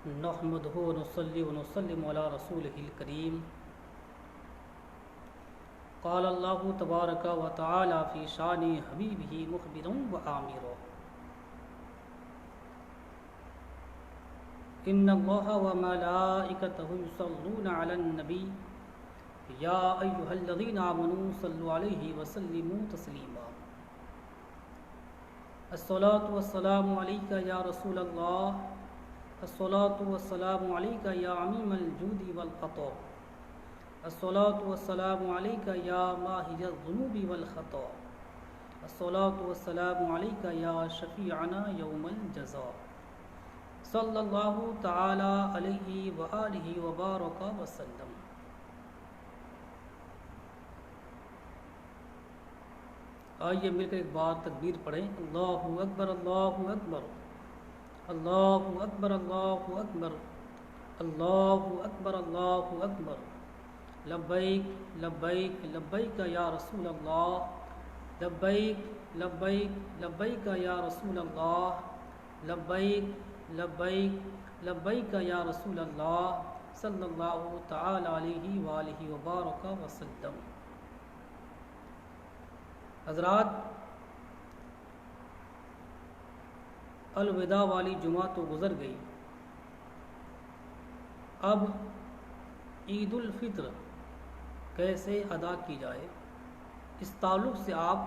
نحمده ونصلي ونسلم على رسوله الكريم. قال الله تبارك وتعالى في شان حبيبه مخبرا وآمرا: إن الله وملائكته يصلون على النبي يا أيها الذين آمنوا صلوا عليه وسلموا تسليما. الصلاة والسلام عليك يا رسول الله، الصلاة والسلام عليك يا عميم الجود والعطاء، الصلاة والسلام عليك يا ماحي الذنوب والخطا، الصلاة والسلام عليك يا شفيعنا يوم الجزاء، صلى الله تعالى عليه وآله وبارك وسلم. آئیے مل کر ایک بار تکبیر پڑھیں. اللہ اکبر اللہ اکبر، اللہ اکبر اللہ اکبر، اللہ اکبر اللہ اکبر. لبیک لبیک لبیک یا رسول اللہ، لبیک لبیک لبیک یا رسول اللہ، لبیک لبیک لبیک یا رسول اللہ، صلی اللہ تعالی علیہ وآلہ وبارک وسلم. حضرات، الوداع والی جمعہ تو گزر گئی. اب عید الفطر کیسے ادا کی جائے، اس تعلق سے آپ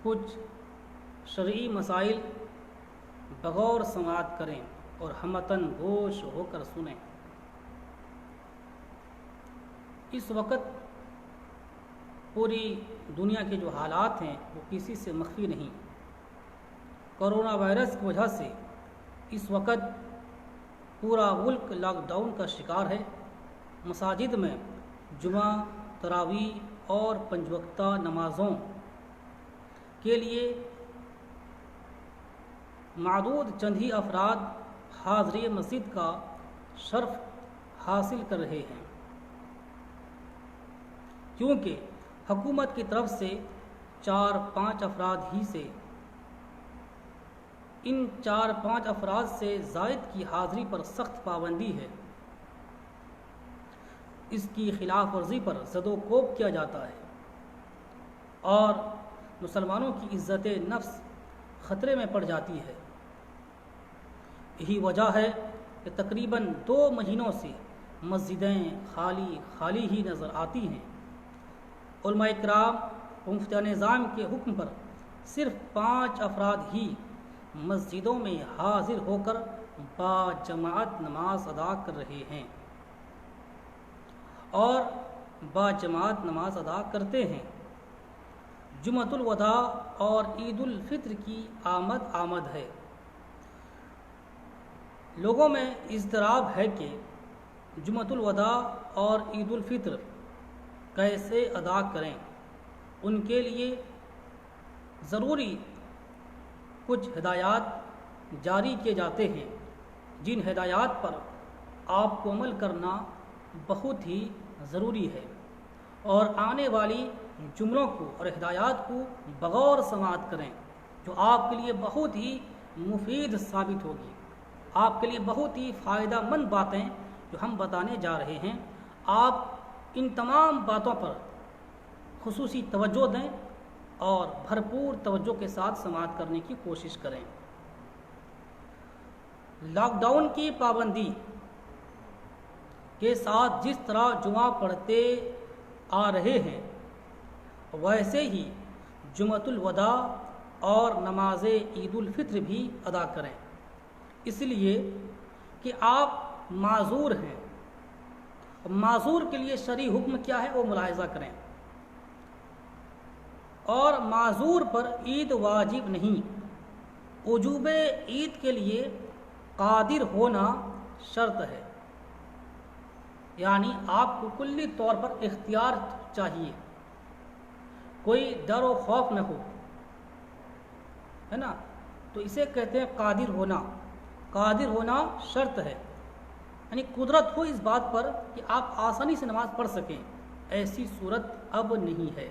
کچھ شرعی مسائل بغور سماعت کریں اور ہمتن گوش ہو کر سنیں. اس وقت پوری دنیا کے جو حالات ہیں وہ کسی سے مخفی نہیں. کرونا وائرس کی وجہ سے اس وقت پورا ملک لاک ڈاؤن کا شکار ہے. مساجد میں جمعہ، تراویح اور پنج وقتہ نمازوں کے لیے معدود چند ہی افراد حاضری مسجد کا شرف حاصل کر رہے ہیں، کیونکہ حکومت کی طرف سے 4-5 افراد ہی سے ان 4-5 افراد سے زائد کی حاضری پر سخت پابندی ہے. اس کی خلاف ورزی پر زد و کوب کیا جاتا ہے اور مسلمانوں کی عزت نفس خطرے میں پڑ جاتی ہے. یہی وجہ ہے کہ تقریباً 2 مہینوں سے مسجدیں خالی ہی نظر آتی ہیں. علماء کرام و مفتیان نظام کے حکم پر صرف 5 افراد ہی مسجدوں میں حاضر ہو کر با جماعت نماز ادا کر رہے ہیں اور با جماعت نماز ادا کرتے ہیں. جمعۃ الوداع اور عید الفطر کی آمد ہے. لوگوں میں اضطراب ہے کہ جمعۃ الوداع اور عید الفطر کیسے ادا کریں. ان کے لیے ضروری کچھ ہدایات جاری کیے جاتے ہیں، جن ہدایات پر آپ کو عمل کرنا بہت ہی ضروری ہے اور آنے والی جملوں کو اور ہدایات کو بغور سماعت کریں، جو آپ کے لیے بہت ہی مفید ثابت ہوگی. آپ کے لیے بہت ہی فائدہ مند باتیں جو ہم بتانے جا رہے ہیں، آپ ان تمام باتوں پر خصوصی توجہ دیں اور بھرپور توجہ کے ساتھ سماعت کرنے کی کوشش کریں. لاک ڈاؤن کی پابندی کے ساتھ جس طرح جمعہ پڑھتے آ رہے ہیں، ویسے ہی جمعۃ الوداع اور نماز عید الفطر بھی ادا کریں، اس لیے کہ آپ معذور ہیں. معذور کے لیے شرعی حکم کیا ہے وہ ملاحظہ کریں. اور معذور پر عید واجب نہیں. وجوب عید کے لیے قادر ہونا شرط ہے، یعنی آپ کو کلی طور پر اختیار چاہیے، کوئی ڈر و خوف نہ ہو، ہے نا. تو اسے کہتے ہیں قادر ہونا. قادر ہونا شرط ہے، یعنی قدرت ہو اس بات پر کہ آپ آسانی سے نماز پڑھ سکیں. ایسی صورت اب نہیں ہے.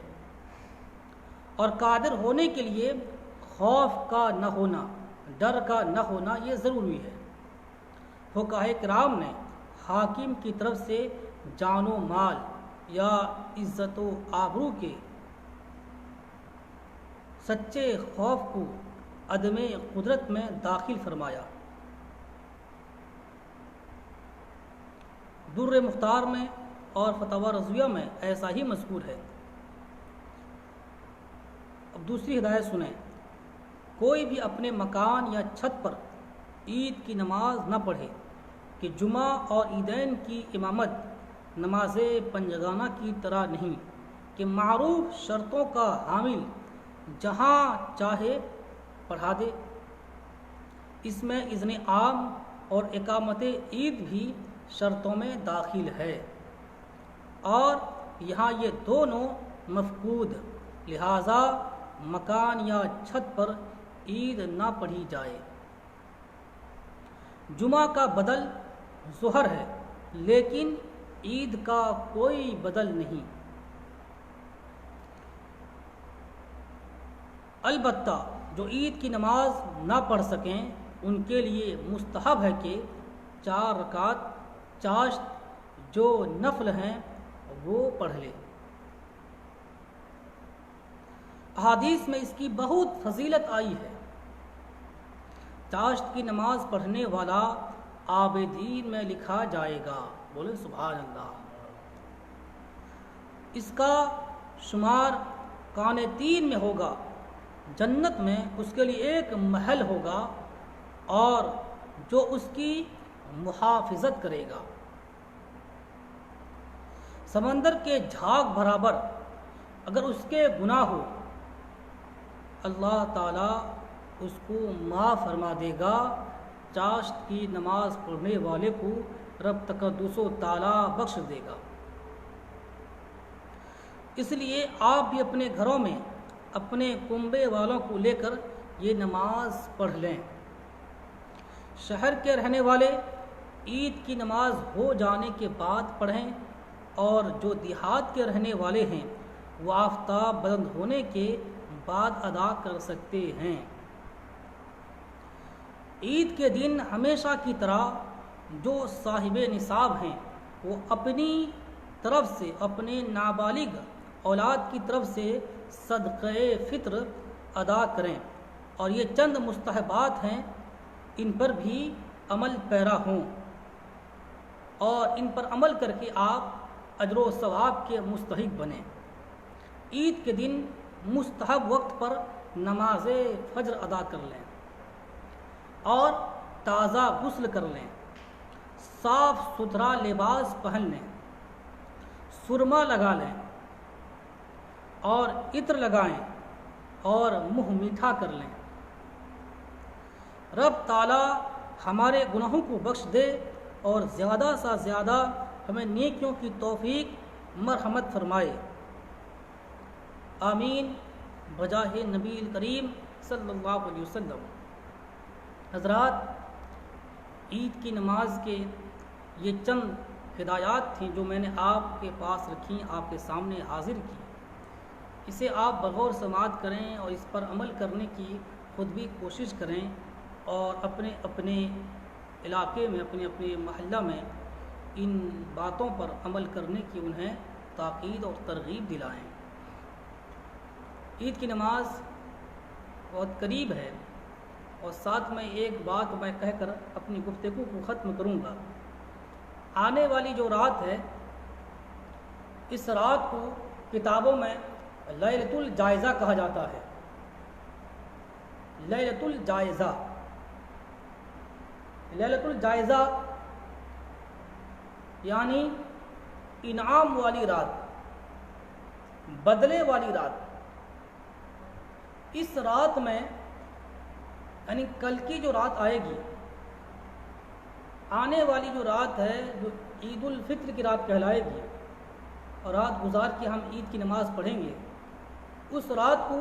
اور قادر ہونے کے لیے خوف کا نہ ہونا، ڈر کا نہ ہونا یہ ضروری ہے. فقہائے کرام نے حاکم کی طرف سے جان و مال یا عزت و آبرو کے سچے خوف کو عدم قدرت میں داخل فرمایا۔ در مختار میں اور فتاوی رضویہ میں ایسا ہی مذکور ہے۔ اب دوسری ہدایت سنیں، کوئی بھی اپنے مکان یا چھت پر عید کی نماز نہ پڑھے کہ جمعہ اور عیدین کی امامت نماز پنجگانہ کی طرح نہیں کہ معروف شرطوں کا حامل جہاں چاہے پڑھا دے۔ اس میں اذن عام اور اقامت عید بھی شرطوں میں داخل ہے، اور یہاں یہ دونوں مفقود، لہذا مکان یا چھت پر عید نہ پڑھی جائے۔ جمعہ کا بدل ظہر ہے، لیکن عید کا کوئی بدل نہیں۔ البتہ جو عید کی نماز نہ پڑھ سکیں ان کے لیے مستحب ہے کہ 4 رکعت چاشت جو نفل ہیں وہ پڑھ لے۔ احادیث میں اس کی بہت فضیلت آئی ہے۔ چاشت کی نماز پڑھنے والا عابدین میں لکھا جائے گا، بولے سبحان اللہ۔ اس کا شمار قانتین میں ہوگا، جنت میں اس کے لیے ایک محل ہوگا اور جو اس کی محافظت کرے گا۔ سمندر کے جھاگ برابر اگر اس کے گناہ ہو، اللہ تعالیٰ اس کو معاف فرما دے گا۔ چاشت کی نماز پڑھنے والے کو رب تقدس و تعالیٰ بخش دے گا۔ اس لیے آپ بھی اپنے گھروں میں اپنے کنبے والوں کو لے کر یہ نماز پڑھ لیں۔ شہر کے رہنے والے عید کی نماز ہو جانے کے بعد پڑھیں، اور جو دیہات کے رہنے والے ہیں وہ آفتاب بلند ہونے کے بعد ادا کر سکتے ہیں۔ عید کے دن ہمیشہ کی طرح جو صاحب نصاب ہیں وہ اپنی طرف سے اپنے نابالغ اولاد کی طرف سے صدقہ فطر ادا کریں، اور یہ چند مستحبات ہیں، ان پر بھی عمل پیرا ہوں اور ان پر عمل کر کے آپ اجر و ثواب کے مستحق بنیں۔ عید کے دن مستحب وقت پر نماز فجر ادا کر لیں اور تازہ غسل کر لیں، صاف ستھرا لباس پہن لیں، سرما لگا لیں اور عطر لگائیں اور منہ میٹھا کر لیں۔ رب تعالی ہمارے گناہوں کو بخش دے اور زیادہ سے زیادہ ہمیں نیکیوں کی توفیق مرحمت فرمائے، آمین بجاہ نبی کریم صلی اللہ علیہ وسلم۔ حضرات، عید کی نماز کے یہ چند ہدایات تھیں جو میں نے آپ کے پاس رکھیں، آپ کے سامنے حاضر کی۔ اسے آپ بغور سماعت کریں اور اس پر عمل کرنے کی خود بھی کوشش کریں، اور اپنے اپنے علاقے میں اپنے اپنے محلہ میں ان باتوں پر عمل کرنے کی انہیں تاکید اور ترغیب دلائیں۔ عید کی نماز بہت قریب ہے، اور ساتھ میں ایک بات میں کہہ کر اپنی گفتگو کو ختم کروں گا۔ آنے والی جو رات ہے، اس رات کو کتابوں میں لیلۃ الجائزہ کہا جاتا ہے۔ لیلۃ الجائزہ، لیلۃ الجائزہ یعنی انعام والی رات، بدلے والی رات۔ اس رات میں یعنی کل کی جو رات آئے گی، آنے والی جو رات ہے جو عید الفطر کی رات کہلائے گی، اور رات گزار کے ہم عید کی نماز پڑھیں گے، اس رات کو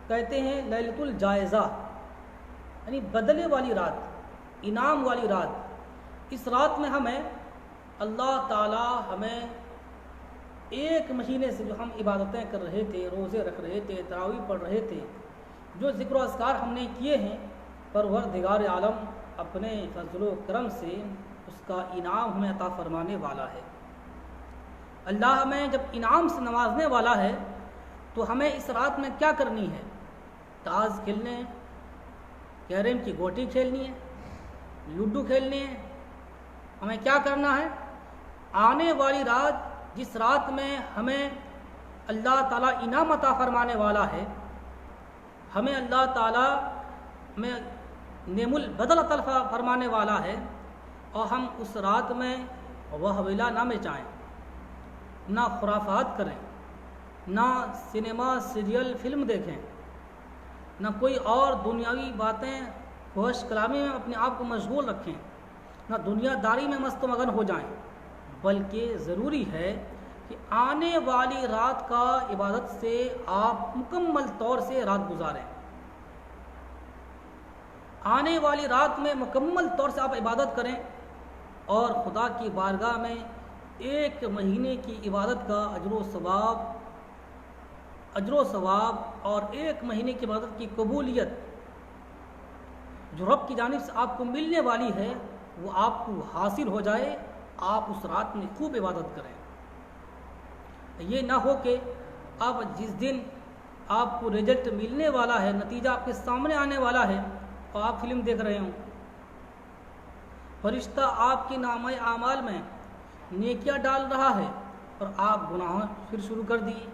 کہتے ہیں لیلۃ الجائزہ، یعنی بدلے والی رات، انعام والی رات۔ اس رات میں ہمیں اللہ تعالی ہمیں ایک مہینے سے جو ہم عبادتیں کر رہے تھے، روزے رکھ رہے تھے، تراویح پڑھ رہے تھے، جو ذکر و اذکار ہم نے کیے ہیں، پروردگار عالم اپنے فضل و کرم سے اس کا انعام ہمیں عطا فرمانے والا ہے۔ اللہ ہمیں جب انعام سے نوازنے والا ہے تو ہمیں اس رات میں کیا کرنی ہے؟ تاش کھیلنے ہیں، کیرم کی گوٹی کھیلنی ہے، لوڈو کھیلنی ہے۔ ہمیں کیا کرنا ہے؟ آنے والی رات، جس رات میں ہمیں اللہ تعالیٰ انعام عطا فرمانے والا ہے، ہمیں اللہ تعالیٰ میں نعم البدل عطا فرمانے والا ہے، اور ہم اس رات میں وہویلا نہ مچائیں، نہ خرافات کریں، نہ سنیما سیریل فلم دیکھیں، نہ کوئی اور دنیاوی باتیں فحش کلامی میں اپنے آپ کو مشغول رکھیں، نہ دنیا داری میں مست و مگن ہو جائیں، بلکہ ضروری ہے کہ آنے والی رات کا عبادت سے آپ مکمل طور سے رات گزاریں۔ آنے والی رات میں مکمل طور سے آپ عبادت کریں اور خدا کی بارگاہ میں 1 مہینے کی عبادت کا اجر و ثواب اور 1 مہینے کی عبادت کی قبولیت جو رب کی جانب سے آپ کو ملنے والی ہے وہ آپ کو حاصل ہو جائے۔ آپ اس رات میں خوب عبادت کریں۔ یہ نہ ہو کہ آپ جس دن آپ کو رزلٹ ملنے والا ہے، نتیجہ آپ کے سامنے آنے والا ہے، اور آپ فلم دیکھ رہے ہوں، فرشتہ آپ کے نامہ اعمال میں نیکیاں ڈال رہا ہے اور آپ گناہ پھر شروع کر دیے،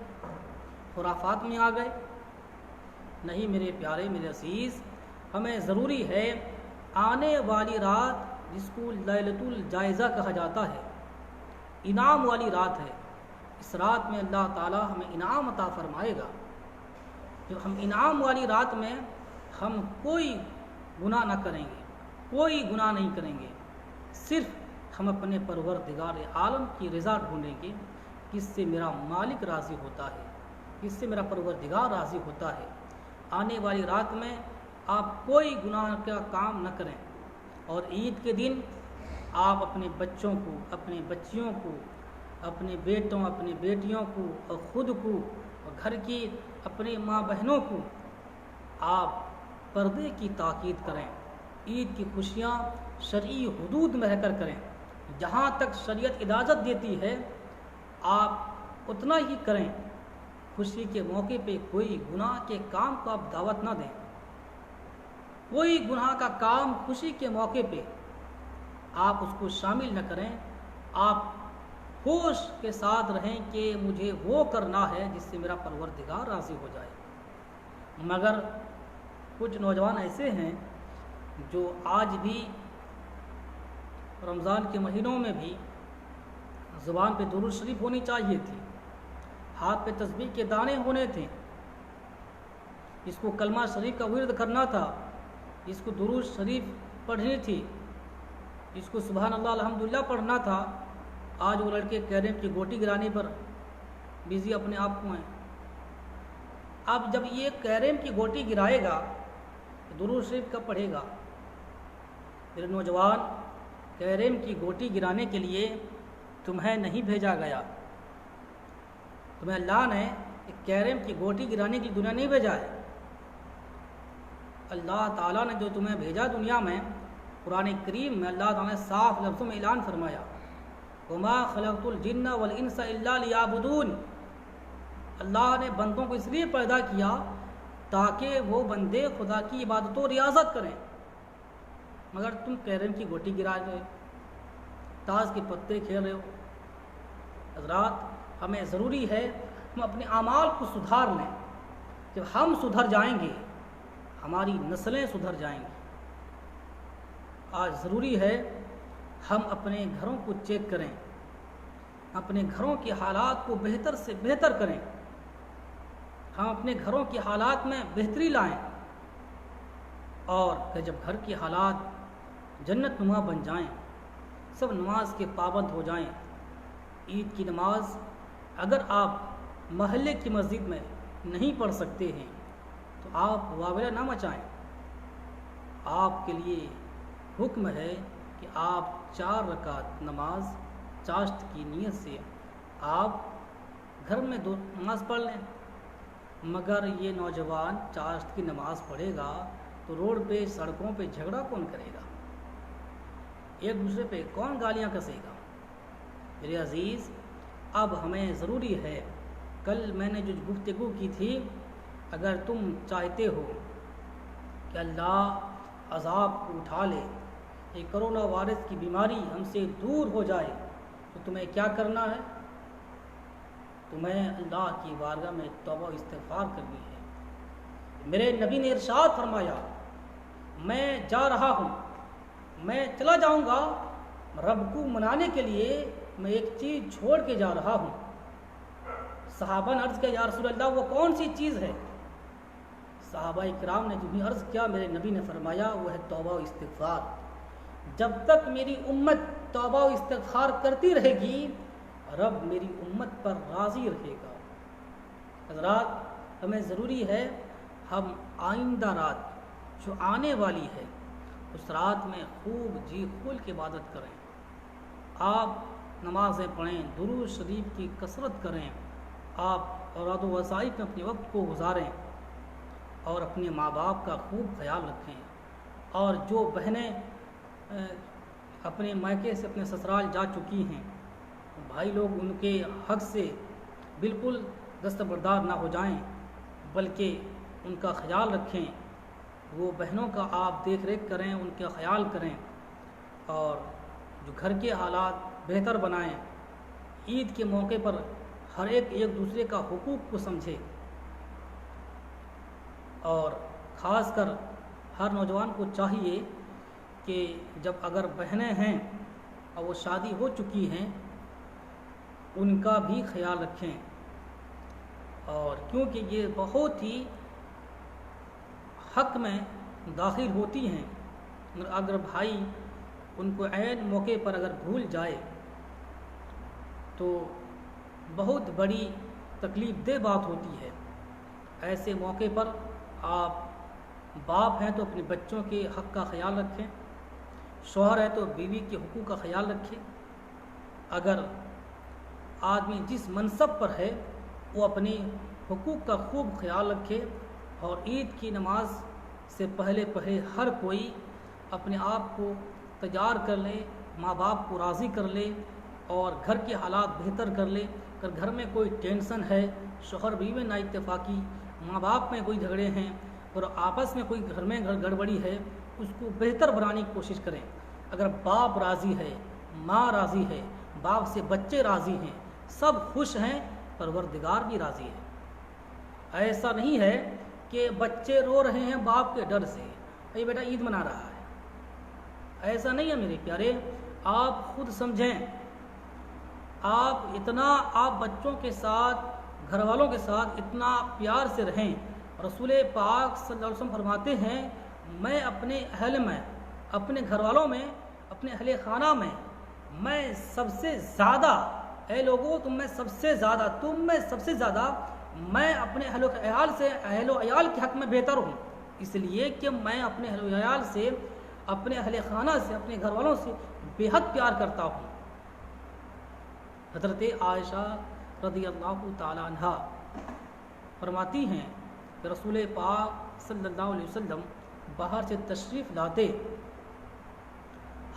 خرافات میں آ گئے۔ نہیں میرے پیارے، میرے عزیز، ہمیں ضروری ہے آنے والی رات، جس کو لیلۃ الجائزہ کہا جاتا ہے، انعام والی رات ہے، اس رات میں اللہ تعالی ہمیں انعام عطا فرمائے گا۔ جو ہم انعام والی رات میں ہم کوئی گناہ نہ کریں گے، کوئی گناہ نہیں کریں گے، صرف ہم اپنے پروردگار عالم کی رضا ڈھونڈیں گے، کس سے میرا مالک راضی ہوتا ہے، کس سے میرا پروردگار راضی ہوتا ہے۔ آنے والی رات میں آپ کوئی گناہ کا کام نہ کریں، اور عید کے دن آپ اپنے بچوں کو، اپنے بچیوں کو، اپنے بیٹوں، اپنی بیٹیوں کو، اور خود کو، اور گھر کی اپنی ماں بہنوں کو آپ پردے کی تاکید کریں۔ عید کی خوشیاں شرعی حدود میں رہ کر کریں، جہاں تک شریعت اجازت دیتی ہے آپ اتنا ہی کریں۔ خوشی کے موقع پہ کوئی گناہ کے کام کو آپ دعوت نہ دیں، کوئی گناہ کا کام خوشی کے موقع پہ آپ اس کو شامل نہ کریں۔ آپ ہوش کے ساتھ رہیں کہ مجھے وہ کرنا ہے جس سے میرا پروردگار راضی ہو جائے۔ مگر کچھ نوجوان ایسے ہیں جو آج بھی رمضان کے مہینوں میں بھی زبان پہ درود شریف ہونی چاہیے تھی، ہاتھ پہ تسبیح کے دانے ہونے تھے، جس کو کلمہ شریف کا ورد کرنا تھا، جس کو درود شریف پڑھنی تھی، جس کو سبحان اللہ الحمدللہ پڑھنا تھا، آج وہ لڑکے کیرم کی گوٹی گرانے پر بزی اپنے آپ کو ہیں۔ اب جب یہ کیرم کی گوٹی گرائے گا درود شریف کب پڑھے گا؟ میرے نوجوان، کیرم کی گوٹی گرانے کے لیے تمہیں نہیں بھیجا گیا، تمہیں اللہ نے کیرم کی گوٹی گرانے کی دنیا نہیں بھیجا ہے۔ اللہ تعالیٰ نے جو تمہیں بھیجا دنیا میں، قرآن کریم میں اللہ تعالیٰ نے صاف لفظوں میں اعلان فرمایا، وما خلقت الجن والانس الا لیعبدون۔ اللہ نے بندوں کو اس لیے پیدا کیا تاکہ وہ بندے خدا کی عبادت و ریاضت کریں، مگر تم کیرم کی گوٹی گرا رہے ہو، تاش کے پتے کھیل رہے ہو۔ حضرات، ہمیں ضروری ہے ہم اپنے اعمال کو سدھار لیں۔ جب ہم سدھر جائیں گے ہماری نسلیں سدھر جائیں گی۔ آج ضروری ہے ہم اپنے گھروں کو چیک کریں، اپنے گھروں کے حالات کو بہتر سے بہتر کریں، ہم اپنے گھروں کے حالات میں بہتری لائیں، اور کہ جب گھر کے حالات جنت نما بن جائیں، سب نماز کے پابند ہو جائیں۔ عید کی نماز اگر آپ محلے کی مسجد میں نہیں پڑھ سکتے ہیں تو آپ واویلا نہ مچائیں۔ آپ کے لیے حکم ہے کہ آپ 4 رکعت نماز چاشت کی نیت سے آپ گھر میں 2 نماز پڑھ لیں۔ مگر یہ نوجوان چاشت کی نماز پڑھے گا تو روڈ پہ، سڑکوں پہ جھگڑا کون کرے گا؟ ایک دوسرے پہ کون گالیاں کسے گا؟ میرے عزیز، اب ہمیں ضروری ہے، کل میں نے جو گفتگو کی تھی، اگر تم چاہتے ہو کہ اللہ عذاب کو اٹھا لے، یہ کرونا وائرس کی بیماری ہم سے دور ہو جائے، تو تمہیں کیا کرنا ہے؟ تمہیں اللہ کی بارگاہ میں توبہ و استغفار کرنی ہے۔ میرے نبی نے ارشاد فرمایا، میں جا رہا ہوں، میں چلا جاؤں گا رب کو منانے کے لیے، میں ایک چیز چھوڑ کے جا رہا ہوں۔ صحابہ نے عرض کیا، یا رسول اللہ وہ کون سی چیز ہے؟ صحابہ کرام نے جو بھی عرض کیا، میرے نبی نے فرمایا وہ ہے توبہ و استغفار۔ جب تک میری امت توبہ و استغفار کرتی رہے گی، رب میری امت پر راضی رہے گا۔ حضرات، ہمیں ضروری ہے ہم آئندہ رات جو آنے والی ہے، اس رات میں خوب جی کھول کے عبادت کریں، آپ نمازیں پڑھیں، درود شریف کی کثرت کریں، آپ اوراد و وظائف میں اپنے وقت کو گزاریں، اور اپنے ماں باپ کا خوب خیال رکھیں، اور جو بہنیں اپنے مائکے سے اپنے سسرال جا چکی ہیں، بھائی لوگ ان کے حق سے بالکل دستبردار نہ ہو جائیں، بلکہ ان کا خیال رکھیں، وہ بہنوں کا آپ دیکھ ریکھ کریں، ان کا خیال کریں، اور جو گھر کے حالات بہتر بنائیں۔ عید کے موقع پر ہر ایک دوسرے کا حقوق کو سمجھے، اور خاص کر ہر نوجوان کو چاہیے کہ جب اگر بہنیں ہیں اور وہ شادی ہو چکی ہیں، ان کا بھی خیال رکھیں، اور کیونکہ یہ بہت ہی حق میں داخل ہوتی ہیں، اگر بھائی ان کو عین موقع پر اگر بھول جائے تو بہت بڑی تکلیف دہ بات ہوتی ہے۔ ایسے موقع پر آپ باپ ہیں تو اپنے بچوں کے حق کا خیال رکھیں، شوہر ہے تو بیوی کے حقوق کا خیال رکھیں۔ اگر آدمی جس منصب پر ہے وہ اپنے حقوق کا خوب خیال رکھے، اور عید کی نماز سے پہلے ہر کوئی اپنے آپ کو تیار کر لے، ماں باپ کو راضی کر لے، اور گھر کے حالات بہتر کر لے۔ اگر گھر میں کوئی ٹینشن ہے، شوہر بیوی میں نا اتفاقی، ماں باپ میں کوئی جھگڑے ہیں، اور آپس میں کوئی گھر میں گڑبڑی ہے، اس کو بہتر بنانے کی کوشش کریں۔ اگر باپ راضی ہے، ماں راضی ہے، باپ سے بچے راضی ہیں، سب خوش ہیں، پروردگار بھی راضی ہے۔ ایسا نہیں ہے کہ بچے رو رہے ہیں باپ کے ڈر سے، اے بیٹا عید منا رہا ہے، ایسا نہیں ہے میرے پیارے۔ آپ خود سمجھیں، آپ بچوں کے ساتھ، گھر والوں کے ساتھ اتنا پیار سے رہیں۔ رسول پاک صلی اللہ علیہ وسلم فرماتے ہیں، میں اپنے اہل میں، اپنے گھر والوں میں، اپنے اہل خانہ میں سب سے زیادہ، اے لوگوں تم میں سب سے زیادہ میں اپنے اہل و عیال کے حق میں بہتر ہوں، اس لیے کہ میں اپنے اہل و عیال سے، اپنے اہل خانہ سے، اپنے گھر والوں سے بے حد پیار کرتا ہوں۔ حضرت عائشہ رضی اللہ تعالی عنہا فرماتی ہیں کہ رسول پاک صلی اللہ علیہ وسلم باہر سے تشریف لاتے،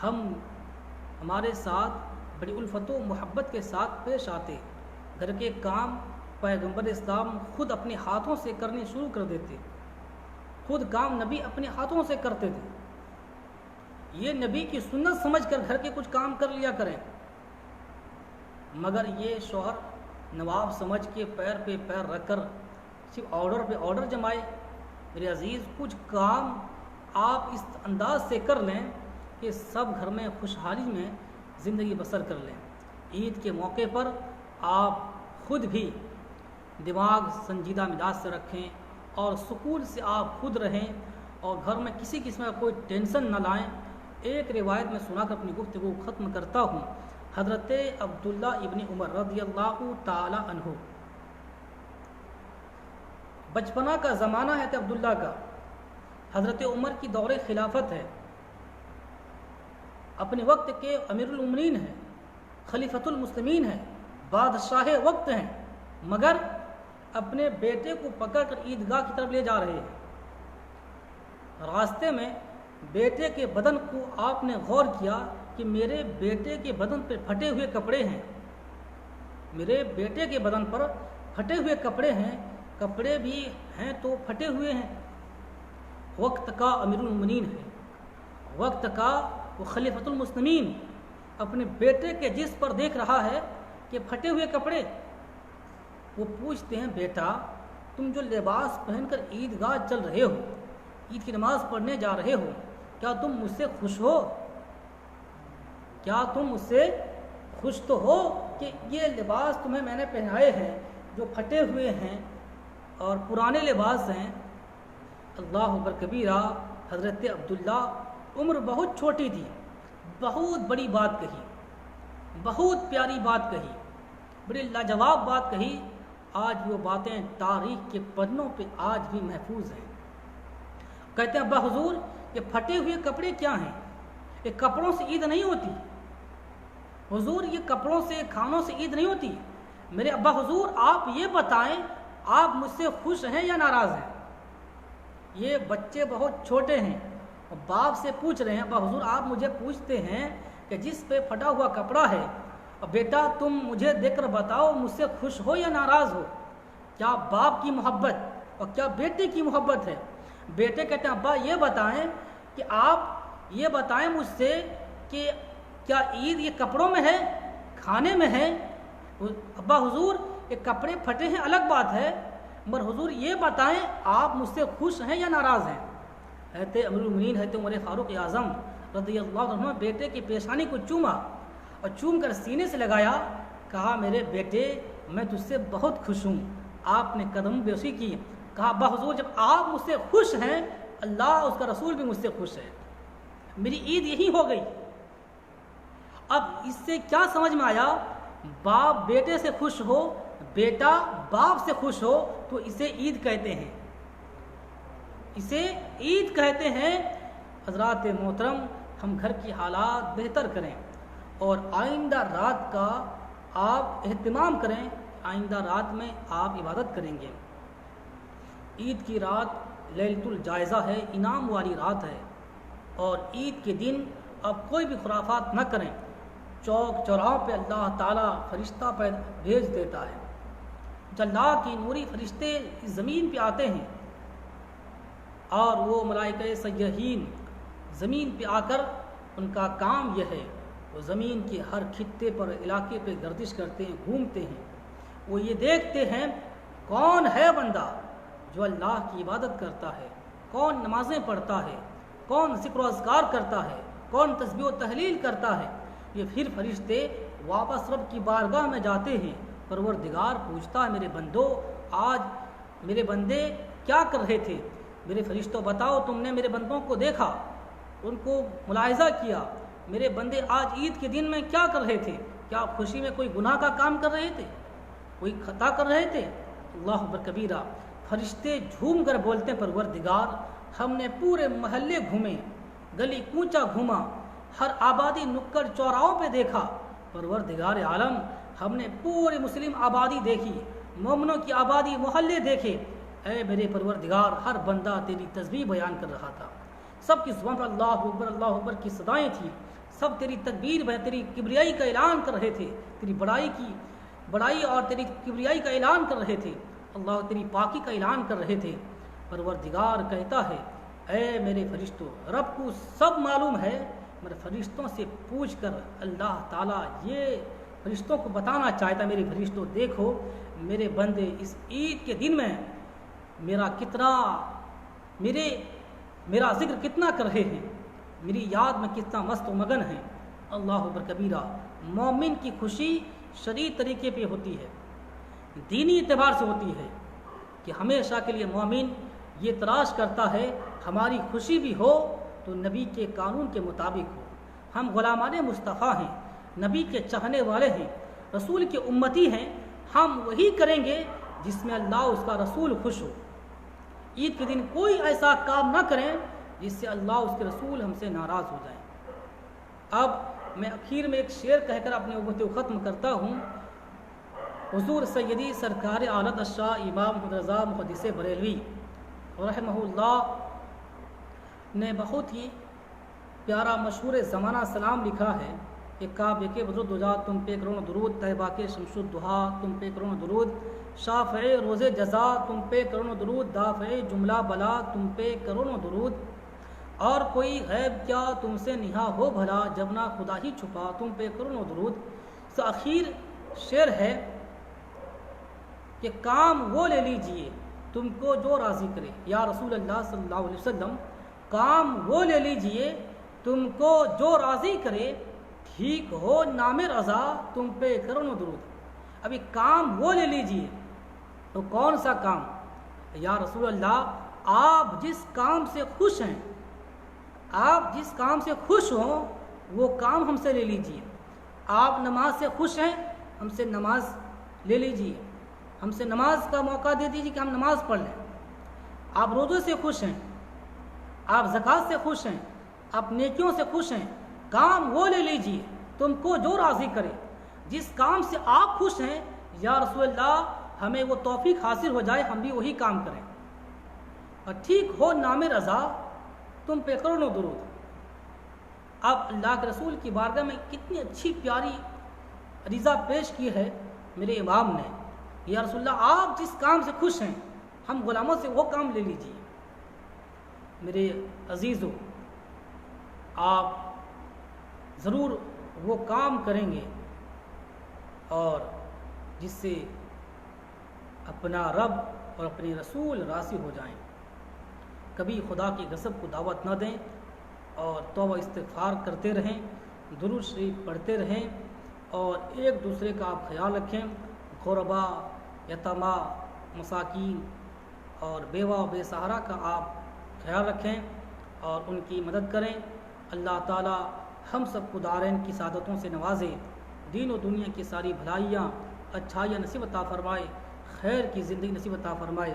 ہمارے ساتھ بڑی الفت و محبت کے ساتھ پیش آتے، گھر کے کام پیغمبر اسلام خود اپنے ہاتھوں سے کرنے شروع کر دیتے، خود کام نبی اپنے ہاتھوں سے کرتے تھے۔ یہ نبی کی سنت سمجھ کر گھر کے کچھ کام کر لیا کریں، مگر یہ شوہر نواب سمجھ کے پیر پہ پیر رکھ کر صرف آرڈر پہ آرڈر جمائے۔ میرے عزیز، کچھ کام آپ اس انداز سے کر لیں کہ سب گھر میں خوشحالی میں زندگی بسر کر لیں۔ عید کے موقع پر آپ خود بھی دماغ سنجیدہ مزاج سے رکھیں، اور سکون سے آپ خود رہیں، اور گھر میں کسی قسم کا کوئی ٹینشن نہ لائیں۔ ایک روایت میں سنا کر اپنی گفتگو ختم کرتا ہوں۔ حضرت عبداللہ ابن عمر رضی اللہ تعالی عنہ، بچپنا کا زمانہ ہے عبداللہ کا، حضرت عمر کی دور خلافت ہے، اپنے وقت کے امیر المومنین ہیں، خلیفۃ المسلمین ہیں، بادشاہ وقت ہیں، مگر اپنے بیٹے کو پکڑ کر عیدگاہ کی طرف لے جا رہے ہیں۔ راستے میں بیٹے کے بدن کو آپ نے غور کیا کہ کہ میرے بیٹے کے بدن پہ پھٹے ہوئے کپڑے ہیں، میرے بیٹے کے بدن پر پھٹے ہوئے کپڑے ہیں، کپڑے بھی ہیں تو پھٹے ہوئے ہیں۔ وقت کا امیر المومنین ہے، وقت کا وہ خلیفۃ المسلمین، اپنے بیٹے کے جس پر دیکھ رہا ہے کہ پھٹے ہوئے کپڑے، وہ پوچھتے ہیں بیٹا تم جو لباس پہن کر عیدگاہ چل رہے ہو، عید کی نماز پڑھنے جا رہے ہو، کیا تم مجھ سے خوش ہو؟ کیا تم مجھ سے خوش تو ہو کہ یہ لباس تمہیں میں نے پہنائے ہیں جو پھٹے ہوئے ہیں اور پرانے لباس ہیں؟ اللہ اکبر کبیرہ۔ حضرت عبداللہ عمر بہت چھوٹی تھی، بہت بڑی بات کہی، بہت پیاری بات کہی، بڑی لاجواب بات کہی۔ آج وہ باتیں تاریخ کے پنوں پہ آج بھی محفوظ ہیں۔ کہتے ہیں ابا حضور یہ پھٹے ہوئے کپڑے کیا ہیں؟ یہ کپڑوں سے عید نہیں ہوتی حضور، یہ کپڑوں سے کھانوں سے عید نہیں ہوتی۔ میرے ابا حضور آپ یہ بتائیں آپ مجھ سے خوش ہیں یا ناراض ہیں؟ یہ بچے بہت چھوٹے ہیں، باپ سے پوچھ رہے ہیں ابا حضور آپ مجھے پوچھتے ہیں کہ جس پہ پھٹا ہوا کپڑا ہے، بیٹا تم مجھے دیکھ کر بتاؤ مجھ سے خوش ہو یا ناراض ہو؟ کیا باپ کی محبت اور کیا بیٹے کی محبت ہے؟ بیٹے کہتے ہیں ابا یہ بتائیں کہ آپ یہ بتائیں مجھ سے کہ کیا عید یہ کپڑوں میں ہے کھانے میں ہے؟ ابا حضور یہ کپڑے پھٹے ہیں الگ بات ہے، مگر حضور یہ بتائیں آپ مجھ سے خوش ہیں یا ناراض ہیں؟ حضرت امیر المومنین حضرت عمر فاروق اعظم رضی اللہ عنہ بیٹے کی پیشانی کو چوما اور چوم کر سینے سے لگایا، کہا میرے بیٹے میں تجھ سے بہت خوش ہوں۔ آپ نے قدم بوسی کی، کہا ابا حضور جب آپ مجھ سے خوش ہیں اللہ اس کا رسول بھی مجھ سے خوش ہے، میری عید یہی ہو گئی۔ اب اس سے کیا سمجھ میں آیا؟ باپ بیٹے سے خوش ہو، بیٹا باپ سے خوش ہو تو اسے عید کہتے ہیں، اسے عید کہتے ہیں۔ حضرات محترم ہم گھر کی حالات بہتر کریں اور آئندہ رات کا آپ اہتمام کریں، آئندہ رات میں آپ عبادت کریں گے۔ عید کی رات لیلۃ الجائزہ ہے، انعام والی رات ہے، اور عید کے دن آپ کوئی بھی خرافات نہ کریں۔ چوک چوراہوں پہ اللہ تعالیٰ فرشتہ بھیج دیتا ہے، جو اللہ کی نوری فرشتے اس زمین پہ آتے ہیں اور وہ ملائکہ سیاحین زمین پہ آ کر ان کا کام یہ ہے، وہ زمین کے ہر خطے پر علاقے پہ گردش کرتے ہیں، گھومتے ہیں، وہ یہ دیکھتے ہیں کون ہے بندہ جو اللہ کی عبادت کرتا ہے، کون نمازیں پڑھتا ہے، کون ذکر و اذکار کرتا ہے، کون تسبیح و تحلیل کرتا ہے۔ یہ پھر فرشتے واپس رب کی بارگاہ میں جاتے ہیں، پروردگار پوچھتا ہے میرے بندو آج میرے بندے کیا کر رہے تھے؟ میرے فرشتوں بتاؤ تم نے میرے بندوں کو دیکھا، ان کو ملاحظہ کیا، میرے بندے آج عید کے دن میں کیا کر رہے تھے؟ کیا خوشی میں کوئی گناہ کا کام کر رہے تھے، کوئی خطا کر رہے تھے؟ اللہ اکبر کبیرہ۔ فرشتے جھوم کر بولتے ہیں پروردگار ہم نے پورے محلے گھومے، گلی کوچا گھوما، ہر آبادی نکڑ چوراہوں پہ دیکھا، پروردگار عالم ہم نے پورے مسلم آبادی دیکھی، مومنوں کی آبادی محلے دیکھے، اے میرے پروردگار ہر بندہ تیری تسبیح بیان کر رہا تھا، سب کی زبان پر اللہ اکبر کی صدائیں تھیں، سب تیری تکبیر تیری کبریائی کا اعلان کر رہے تھے، تیری بڑائی اور تیری کبریائی کا اعلان کر رہے تھے، اللہ تیری پاکی کا اعلان کر رہے تھے۔ پروردگار کہتا ہے اے میرے فرشتوں رب کو سب معلوم ہے، میرے فرشتوں سے پوچھ کر اللہ تعالیٰ یہ فرشتوں کو بتانا چاہتا ہے میرے فرشتوں دیکھو میرے بندے اس عید کے دن میں میرا ذکر کتنا کر رہے ہیں، میری یاد میں کتنا مست و مگن ہیں۔ اللہ اکبر کبیرہ۔ مومن کی خوشی شدید طریقے پہ ہوتی ہے، دینی اعتبار سے ہوتی ہے کہ ہمیشہ کے لیے مومن یہ تلاش کرتا ہے ہماری خوشی بھی ہو تو نبی کے قانون کے مطابق ہو، ہم غلامان مصطفیٰ ہیں، نبی کے چاہنے والے ہیں، رسول کے امتی ہیں، ہم وہی کریں گے جس میں اللہ اس کا رسول خوش ہو۔ عید کے دن کوئی ایسا کام نہ کریں جس سے اللہ اس کے رسول ہم سے ناراض ہو جائیں۔ اب میں اخیر میں ایک شعر کہہ کر اپنے نبوت کو ختم کرتا ہوں۔ حضور سیدی سرکار اعلیٰ الشاہ امام محمد رضا محدث بریلوی رحمہ اللہ نے بہت ہی پیارا مشہور زمانہ سلام لکھا ہے کہ کعبے کے بدر الدجا تم پہ کروڑوں درود، طیبہ کے شمس الدحا تم پہ کروڑوں درود، شافع روز جزا تم پہ کروڑوں درود، دافع جملہ بلا تم پہ کروڑوں درود، اور کوئی غیب کیا تم سے نہا ہو بھلا، جب نہ خدا ہی چھپا تم پہ کروڑوں درود۔ تو آخر شعر ہے کہ کام وہ لے لیجئے تم کو جو راضی کرے، یا رسول اللہ صلی اللہ علیہ وسلم کام وہ لے لیجئے تم کو جو راضی کرے، ٹھیک ہو نام رضا تم پہ کروڑوں درود۔ ابھی کام وہ لے لیجئے تو کون سا کام؟ یا رسول اللہ آپ جس کام سے خوش ہیں، آپ جس کام سے خوش ہوں وہ کام ہم سے لے لیجئے۔ آپ نماز سے خوش ہیں، ہم سے نماز لے لیجئے، ہم سے نماز کا موقع دے دیجئے کہ ہم نماز پڑھ لیں۔ آپ روزے سے خوش ہیں، آپ زکوٰۃ سے خوش ہیں، آپ نیکیوں سے خوش ہیں، کام وہ لے لیجئے تم کو جو راضی کرے۔ جس کام سے آپ خوش ہیں یا رسول اللہ ہمیں وہ توفیق حاصل ہو جائے، ہم بھی وہی کام کریں، اور ٹھیک ہو نام رضا تم پہ کروڑوں درود۔ اب اللہ کے رسول کی بارگاہ میں کتنی اچھی پیاری رضا پیش کی ہے میرے امام نے، یا رسول اللہ آپ جس کام سے خوش ہیں ہم غلاموں سے وہ کام لے لیجئے۔ میرے عزیزو، آپ ضرور وہ کام کریں گے اور جس سے اپنا رب اور اپنے رسول راضی ہو جائیں۔ کبھی خدا کی غضب کو دعوت نہ دیں اور توبہ استغفار کرتے رہیں، درود شریف پڑھتے رہیں، اور ایک دوسرے کا آپ خیال رکھیں، غربا، یتیما، مساکین اور بیوہ بے سہارا کا آپ خیال رکھیں اور ان کی مدد کریں۔ اللہ تعالی ہم سب کو دارین کی سعادتوں سے نوازے، دین و دنیا کی ساری بھلائیاں اچھائیاں نصیب عطا فرمائے، خیر کی زندگی نصیب عطا فرمائے۔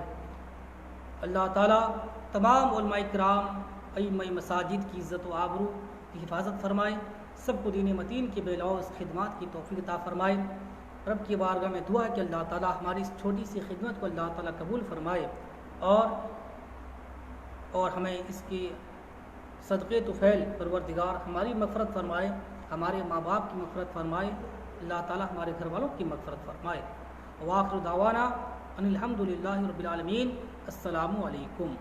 اللہ تعالی تمام علماء کرام، ائمہ مساجد کی عزت و آبرو کی حفاظت فرمائے، سب کو دین متین کی بے لوث خدمات کی توفیق عطا فرمائے۔ رب کی بارگاہ میں دعا ہے کہ اللہ تعالی ہماری اس چھوٹی سی خدمت کو اللہ تعالی قبول فرمائے، اور ہمیں اس کی صدقے طفیل پروردگار ہماری مغفرت فرمائے، ہمارے ماں باپ کی مغفرت فرمائے، اللہ تعالی ہمارے گھر والوں کی مغفرت فرمائے۔ وآخر دعوانا ان الحمد للہ رب العالمین۔ السلام علیکم۔